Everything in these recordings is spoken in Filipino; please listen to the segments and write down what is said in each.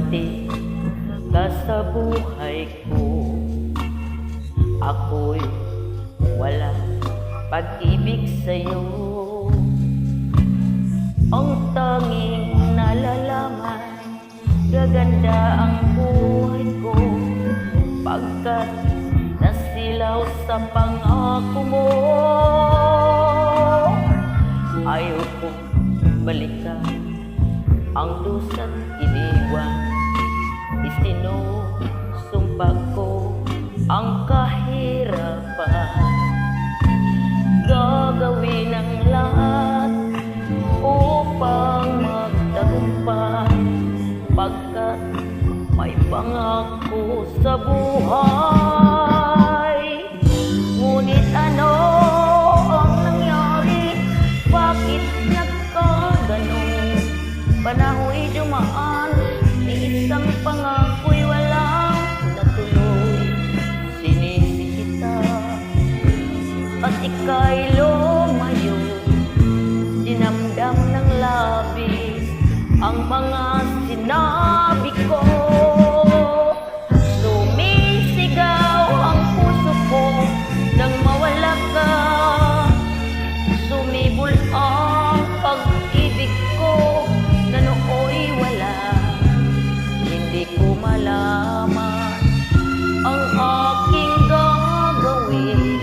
dumating ka sa buhay ko. Ako'y wala pag-ibig sa'yo. Ang tanging nalalaman, gaganda ang buhay ko pagkat nasilaw sa pangako mo. Ayaw kong balikan ang dusa't iniwan, isinusumpag ko ang kahirapan. Gagawin ang lahat upang magtagumpay pagkat may pangako sa buhay. Ngunit ano ang nangyari? Bakit nagkaganon? Panahoy dumaan, ni isang pangako'y walang natuloy. Sinisi kita at ika'y lumayo, dinamdam ng labis ang mga sinabi ko. Sumisigaw ang puso ko nang mawala ka. Sumibol ang pag-ibig ko na nooy wala. Hindi ko malaman ang aking gagawin.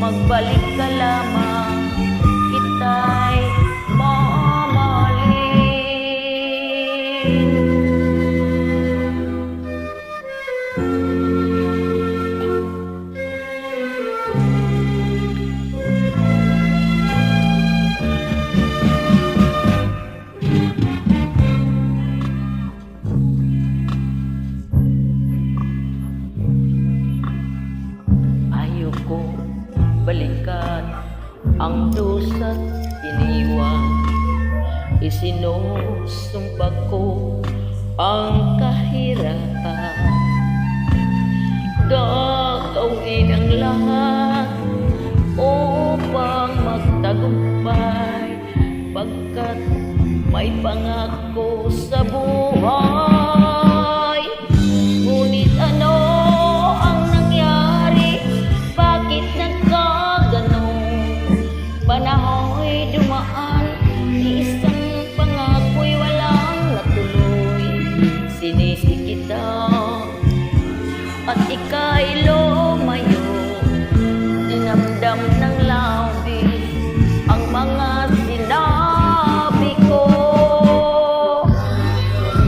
Magbalik ka lamang, kita'y mamahalin. Ayoko balikan ang dusa't iniwan, isinusumpag ko ang kahirapan. Gagawin ang lahat upang magtagumpay pagkat may pangako sa buhay. Ngunit ano ang nangyari? Bakit nagkaganon? Panahoy dumaan, ni isang pangako'y walang natuloy. Sinisi kita at ika'y lumayo, dinamdam ng labis ang mga sinabi ko.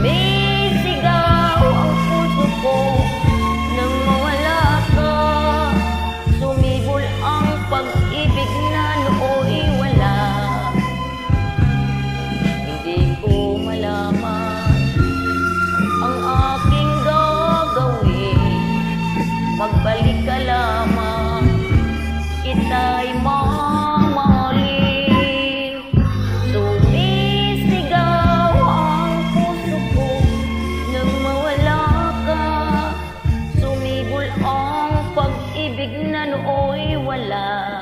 Sumisigaw ang puso ko nang mawala ka. Sumibol ang pag-ibig na nooy wala. Hindi ko malaman ang aking gagawin. Magbalik ka lamang, kita'y mamahalin. Sumisigaw ang puso ko nang mawala ka. Sumibol ang pag-ibig na nooy wala.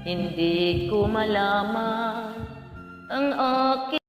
Hindi ko malaman ang aking